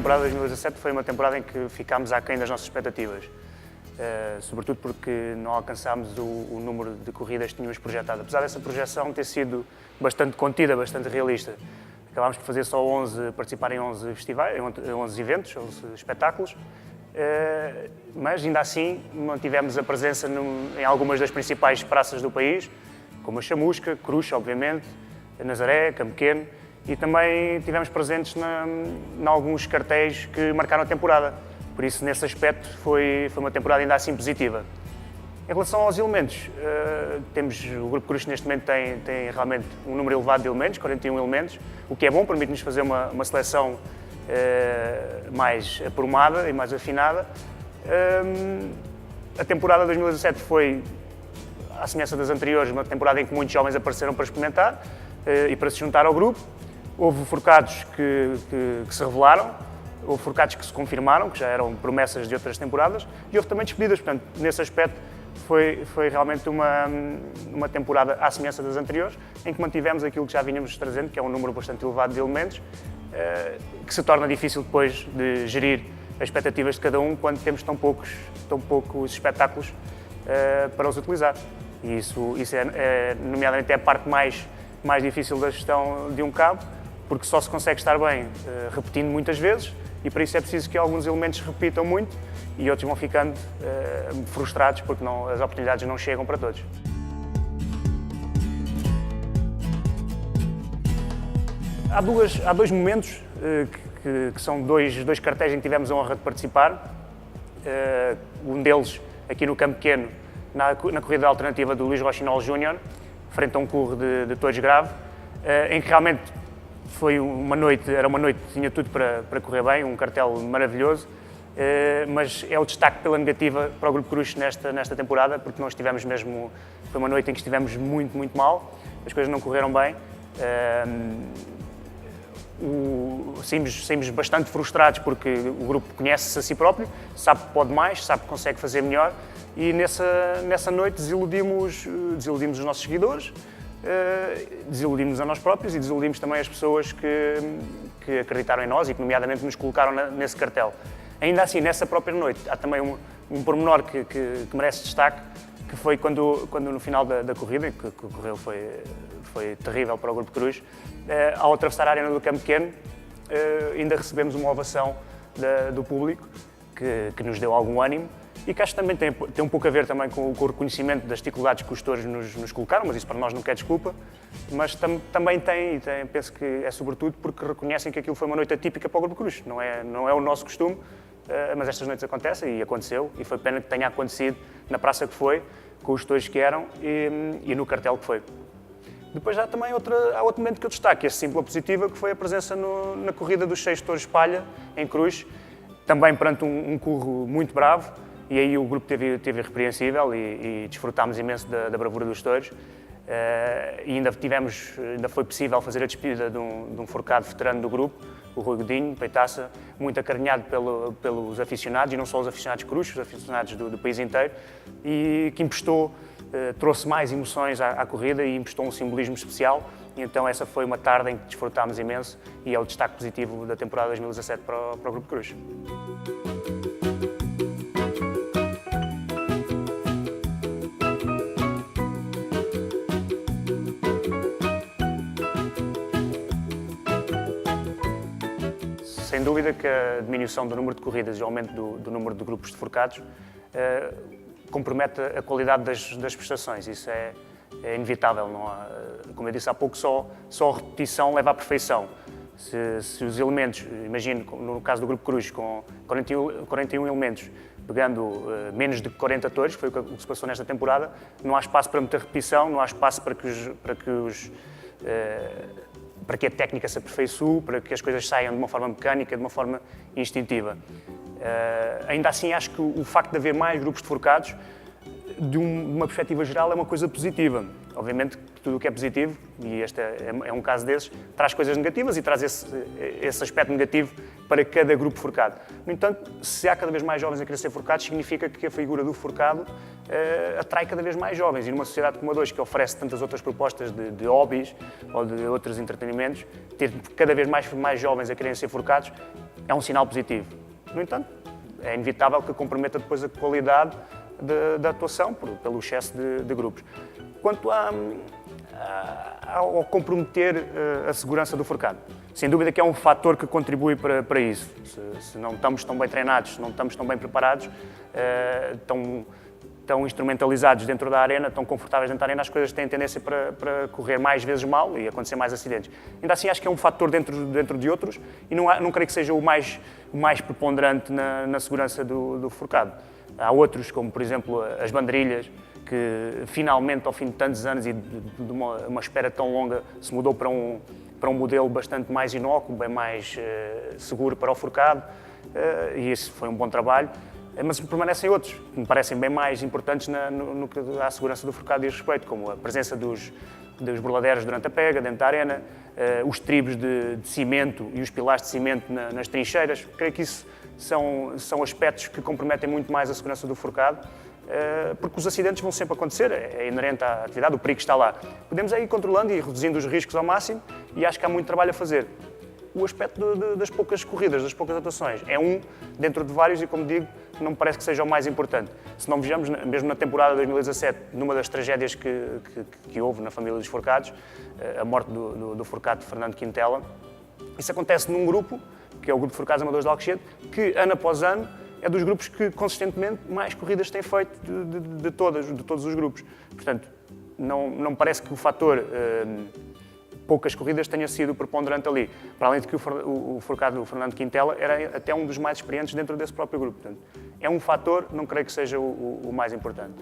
temporada de 2017 foi uma temporada em que ficámos aquém das nossas expectativas. Sobretudo porque não alcançámos o número de corridas que tínhamos projetado. Apesar dessa projeção ter sido bastante contida, bastante realista. Acabámos por fazer só 11, participar em 11 festivais, em 11 eventos, 11 espetáculos, mas ainda assim mantivemos a presença em algumas das principais praças do país, como a Chamusca, Cruz, obviamente, Nazaré, Campo Pequeno, e também estivemos presentes em alguns cartéis que marcaram a temporada. Por isso, nesse aspecto, foi uma temporada ainda assim positiva. Em relação aos elementos, o Grupo Cruz neste momento tem realmente um número elevado de elementos, 41 elementos, o que é bom, permite-nos fazer uma seleção mais aprumada e mais afinada. A temporada de 2017 foi, à semelhança das anteriores, uma temporada em que muitos jovens apareceram para experimentar e para se juntar ao grupo. Houve forcados que se revelaram, houve forcados que se confirmaram, que já eram promessas de outras temporadas, e houve também despedidas. Portanto, nesse aspecto, foi realmente uma temporada à semelhança das anteriores, em que mantivemos aquilo que já vínhamos trazendo, que é um número bastante elevado de elementos, que se torna difícil depois de gerir as expectativas de cada um quando temos tão poucos espetáculos para os utilizar. E isso nomeadamente, é a parte mais difícil da gestão de um cabo, porque só se consegue estar bem repetindo muitas vezes, e para isso é preciso que alguns elementos repitam muito e outros vão ficando frustrados porque as oportunidades não chegam para todos. Há dois momentos que são dois cartéis em que tivemos a honra de participar. Um deles aqui no Campo Pequeno, na corrida alternativa do Luís Rochinol Júnior, frente a um curro de touros grave, em que realmente era uma noite que tinha tudo para correr bem, um cartel maravilhoso, mas é o destaque pela negativa para o Grupo Cruz nesta temporada, porque nós tivemos mesmo, foi uma noite em que estivemos muito, muito mal, as coisas não correram bem. Saímos bastante frustrados porque o grupo conhece-se a si próprio, sabe que pode mais, sabe que consegue fazer melhor, e nessa noite desiludimos os nossos seguidores, desiludimos a nós próprios e desiludimos também as pessoas que acreditaram em nós e que nomeadamente nos colocaram nesse cartel. Ainda assim, nessa própria noite, há também um pormenor que merece destaque, que foi quando no final da corrida, que ocorreu foi terrível para o Grupo Cruz, ao atravessar a arena do Campo Pequeno, ainda recebemos uma ovação do público, que nos deu algum ânimo, e que acho que também tem um pouco a ver também com o reconhecimento das dificuldades que os touros nos colocaram, mas isso para nós nunca é desculpa, mas também penso que é sobretudo porque reconhecem que aquilo foi uma noite atípica para o Grupo Cruz. Não é o nosso costume, mas estas noites acontecem e aconteceu, e foi pena que tenha acontecido na praça que foi, com os touros que eram e no cartel que foi. Depois há também outro momento que eu destaco, esse sim pela positiva, que foi a presença na corrida dos 6 touros Palha, em Cruz, também perante um curro muito bravo, e aí o grupo teve irrepreensível e desfrutámos imenso da bravura dos touros. E ainda foi possível fazer a despedida de um forcado veterano do grupo, o Rui Godinho, peitaça, muito acarinhado pelos aficionados, e não só os aficionados Cruz, os aficionados do país inteiro, e que trouxe mais emoções à corrida e emprestou um simbolismo especial. E então essa foi uma tarde em que desfrutámos imenso e é o destaque positivo da temporada 2017 para o Grupo Cruz. Sem dúvida que a diminuição do número de corridas e o aumento do número de grupos de forcados compromete a qualidade das prestações. Isso é inevitável. Não há, como eu disse há pouco, só a repetição leva à perfeição. Se os elementos, imagino, no caso do Grupo Cruz, com 41 elementos, pegando menos de 40 touros, que foi o que se passou nesta temporada, não há espaço para muita repetição, não há espaço para que a técnica se aperfeiçoe, para que as coisas saiam de uma forma mecânica, de uma forma instintiva. Ainda assim, acho que o facto de haver mais grupos de forcados, de uma perspectiva geral, é uma coisa positiva. Obviamente que tudo o que é positivo, e este é um caso desses, traz coisas negativas e traz esse aspecto negativo para cada grupo forcado. No entanto, se há cada vez mais jovens a querer ser forcados, significa que a figura do forcado atrai cada vez mais jovens. E numa sociedade como a de hoje, que oferece tantas outras propostas de hobbies ou de outros entretenimentos, ter cada vez mais jovens a quererem ser forcados é um sinal positivo. No entanto, é inevitável que comprometa depois a qualidade da atuação pelo excesso de grupos. Quanto ao comprometer a segurança do forcado, sem dúvida que é um fator que contribui para isso. Se não estamos tão bem treinados, se não estamos tão bem preparados, tão instrumentalizados dentro da arena, tão confortáveis dentro da arena, as coisas têm tendência para correr mais vezes mal e acontecer mais acidentes. Ainda assim, acho que é um fator dentro de outros e não creio que seja o mais preponderante na segurança do forcado. Há outros, como por exemplo as banderilhas, que finalmente, ao fim de tantos anos e de uma espera tão longa, se mudou para um modelo bastante mais inócuo, bem mais seguro para o forcado, e esse foi um bom trabalho. Mas permanecem outros, que me parecem bem mais importantes no que à segurança do forcado diz respeito, como a presença dos burladeiros durante a pega, dentro da arena, os tribos de cimento e os pilares de cimento nas trincheiras. Creio que isso são aspectos que comprometem muito mais a segurança do forcado, porque os acidentes vão sempre acontecer, é inerente à atividade, o perigo está lá. Podemos ir controlando e reduzindo os riscos ao máximo e acho que há muito trabalho a fazer. O aspecto das poucas corridas, das poucas atuações, é um dentro de vários e, como digo, não me parece que seja o mais importante. Se não vejamos, mesmo na temporada de 2017, numa das tragédias que houve na família dos forcados, a morte do forcado Fernando Quintela, isso acontece num grupo, que é o Grupo de Forcados Amadores de Alcochete, que ano após ano é dos grupos que consistentemente mais corridas têm feito de todos os grupos. Portanto, não me parece que o fator poucas corridas tenha sido preponderante ali. Para além de que o forcado Fernando Quintela era até um dos mais experientes dentro desse próprio grupo. Portanto, é um fator, não creio que seja o mais importante.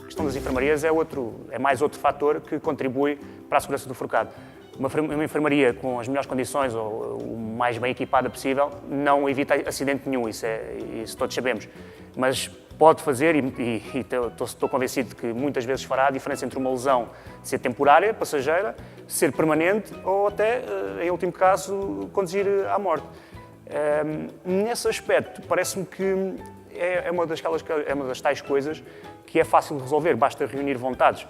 A questão das enfermarias é mais outro fator que contribui para a segurança do forcado. Uma enfermaria com as melhores condições ou o mais bem equipada possível não evita acidente nenhum, isso todos sabemos. Mas pode fazer, e estou convencido de que muitas vezes fará a diferença entre uma lesão ser temporária, passageira, ser permanente ou até, em último caso, conduzir à morte. Nesse aspecto, parece-me que é uma das tais coisas que é fácil de resolver, basta reunir vontades.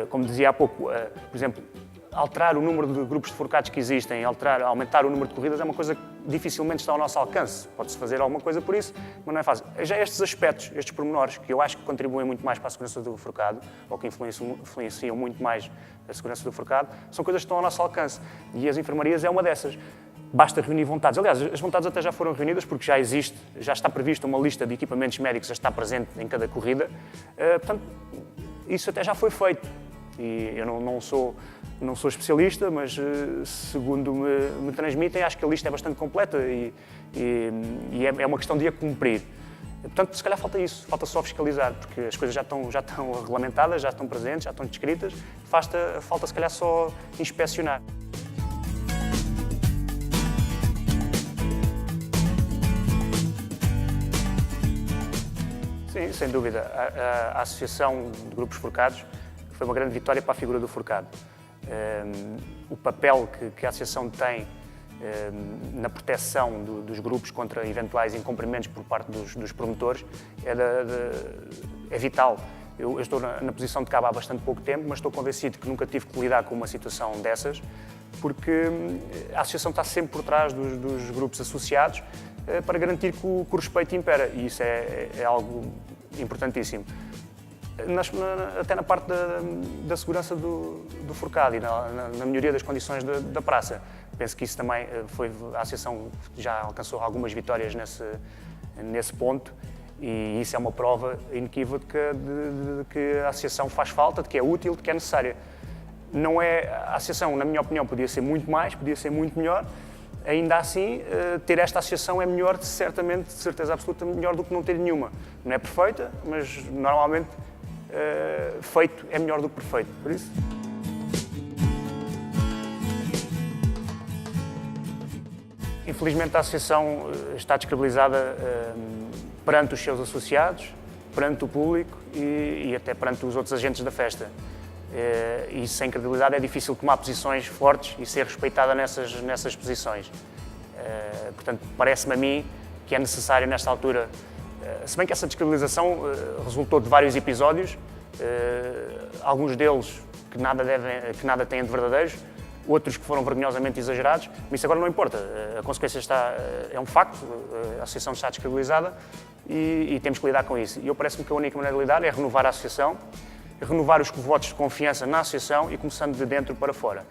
Como dizia há pouco, por exemplo, alterar o número de grupos de forcados que existem, aumentar o número de corridas é uma coisa que dificilmente está ao nosso alcance. Pode-se fazer alguma coisa por isso, mas não é fácil. Já estes aspectos, estes pormenores, que eu acho que contribuem muito mais para a segurança do forcado, ou que influenciam muito mais a segurança do forcado, são coisas que estão ao nosso alcance. E as enfermarias é uma dessas. Basta reunir vontades. Aliás, as vontades até já foram reunidas porque já está prevista uma lista de equipamentos médicos, já está presente em cada corrida. Portanto, isso até já foi feito. E eu não sou especialista, mas segundo me transmitem, acho que a lista é bastante completa e é uma questão de a cumprir. Portanto, se calhar falta isso, falta só fiscalizar, porque as coisas já estão regulamentadas, já estão presentes, já estão descritas, falta se calhar só inspecionar. Sim, sem dúvida. A Associação de Grupos Forcados foi uma grande vitória para a figura do forcado. O papel que a Associação tem na proteção dos grupos contra eventuais incumprimentos por parte dos promotores é vital. Eu estou na posição de cabo há bastante pouco tempo, mas estou convencido que nunca tive que lidar com uma situação dessas, porque a Associação está sempre por trás dos grupos associados para garantir que o respeito impera, e isso é algo importantíssimo. Até na parte da segurança do forcado e na melhoria das condições da praça. Penso que isso também a Associação já alcançou algumas vitórias nesse ponto e isso é uma prova inequívoca de que a Associação faz falta, de que é útil, de que é necessária. A Associação, na minha opinião, podia ser muito mais, podia ser muito melhor. Ainda assim, ter esta associação é melhor, certamente, de certeza absoluta, melhor do que não ter nenhuma. Não é perfeita, mas normalmente feito é melhor do que perfeito, por isso. Infelizmente a associação está descredibilizada perante os seus associados, perante o público e até perante os outros agentes da festa. E sem credibilidade é difícil tomar posições fortes e ser respeitada nessas posições. Portanto, parece-me a mim que é necessário nesta altura. Se bem que essa descredibilização resultou de vários episódios, alguns deles que nada têm de verdadeiros, outros que foram vergonhosamente exagerados, mas isso agora não importa. A consequência é um facto, a associação está descredibilizada e temos que lidar com isso. E eu parece-me que a única maneira de lidar é renovar a associação, renovar os votos de confiança na associação e começando de dentro para fora.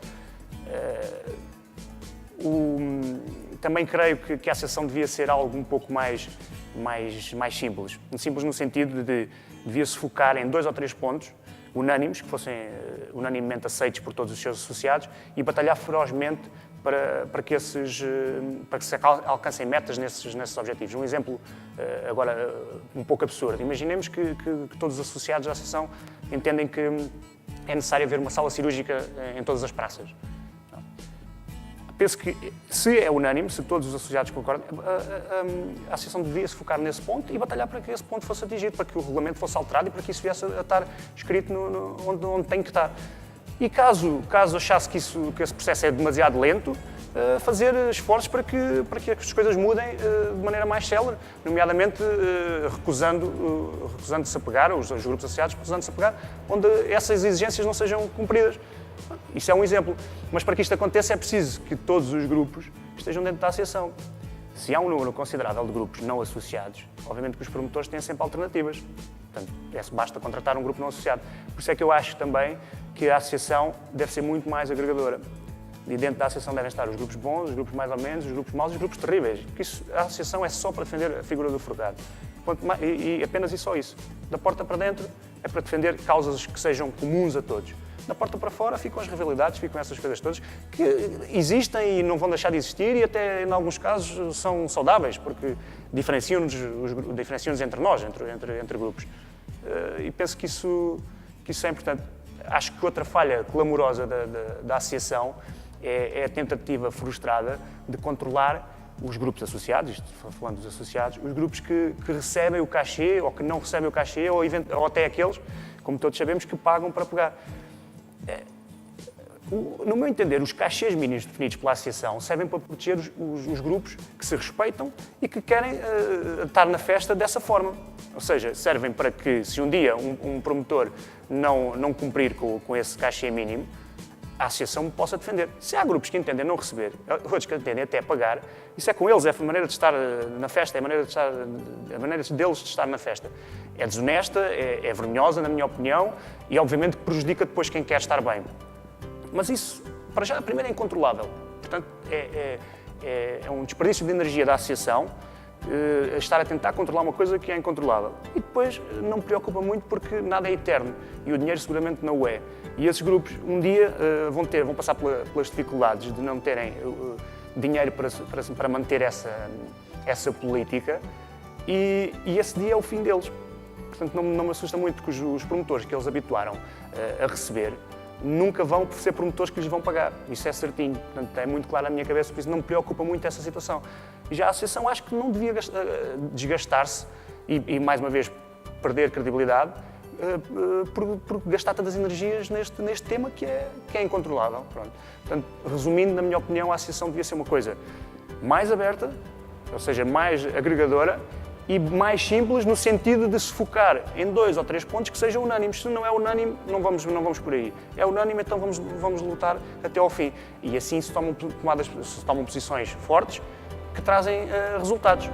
Também creio que a associação devia ser algo um pouco mais simples. Simples no sentido de devia-se focar em 2 ou 3 pontos unânimes, que fossem unanimemente aceitos por todos os seus associados e batalhar ferozmente para que se alcancem metas nesses objetivos. Um exemplo, agora, um pouco absurdo. Imaginemos que todos os associados da associação entendem que é necessário haver uma sala cirúrgica em todas as praças. Penso que, se é unânime, se todos os associados concordam, a associação devia se focar nesse ponto e batalhar para que esse ponto fosse atingido, para que o regulamento fosse alterado e para que isso viesse a estar escrito onde tem que estar. E caso achasse que esse processo é demasiado lento, fazer esforços para que as coisas mudem de maneira mais célere, nomeadamente recusando-se a pegar, os grupos associados recusando-se a pegar, onde essas exigências não sejam cumpridas. Isso é um exemplo, mas para que isto aconteça é preciso que todos os grupos estejam dentro da associação. Se há um número considerável de grupos não associados, obviamente que os promotores têm sempre alternativas. Portanto, basta contratar um grupo não associado. Por isso é que eu acho também que a associação deve ser muito mais agregadora. E dentro da associação devem estar os grupos bons, os grupos mais ou menos, os grupos maus e os grupos terríveis. Porque a associação é só para defender a figura do forgado. E apenas e só isso. Da porta para dentro é para defender causas que sejam comuns a todos. Da porta para fora ficam as rivalidades, ficam essas coisas todas que existem e não vão deixar de existir e até, em alguns casos, são saudáveis, porque diferenciam-nos entre nós, entre grupos. E penso que isso é importante. Acho que outra falha clamorosa da associação é a tentativa frustrada de controlar os grupos associados, falando dos associados, os grupos que recebem o cachê ou que não recebem o cachê ou até aqueles, como todos sabemos, que pagam para pegar. No meu entender, os cachês mínimos definidos pela associação servem para proteger os grupos que se respeitam e que querem estar na festa dessa forma. Ou seja, servem para que, se um dia um promotor não cumprir com esse cachê mínimo, a associação possa defender. Se há grupos que entendem não receber, outros que entendem até pagar, isso é com eles, é a maneira de estar na festa, é a maneira deles de estar na festa. É desonesta, é vergonhosa, na minha opinião, e obviamente prejudica depois quem quer estar bem. Mas isso, para já, primeiro é incontrolável. Portanto, é um desperdício de energia da associação estar a tentar controlar uma coisa que é incontrolável. E depois não me preocupa muito porque nada é eterno e o dinheiro seguramente não o é. E esses grupos um dia vão passar pelas dificuldades de não terem dinheiro para manter essa política e esse dia é o fim deles. Portanto, não me assusta muito porque os promotores que eles habituaram a receber nunca vão ser promotores que lhes vão pagar. Isso é certinho. Portanto, é muito claro na minha cabeça, por isso não me preocupa muito essa situação. E já a associação acho que não devia desgastar-se e, mais uma vez, perder credibilidade por gastar tantas energias neste tema que é incontrolável. Pronto. Portanto, resumindo, na minha opinião, a associação devia ser uma coisa mais aberta, ou seja, mais agregadora, e mais simples no sentido de se focar em 2 ou 3 pontos que sejam unânimes. Se não é unânime, não vamos por aí. É unânime, então vamos lutar até ao fim. E assim se tomam posições fortes que trazem resultados.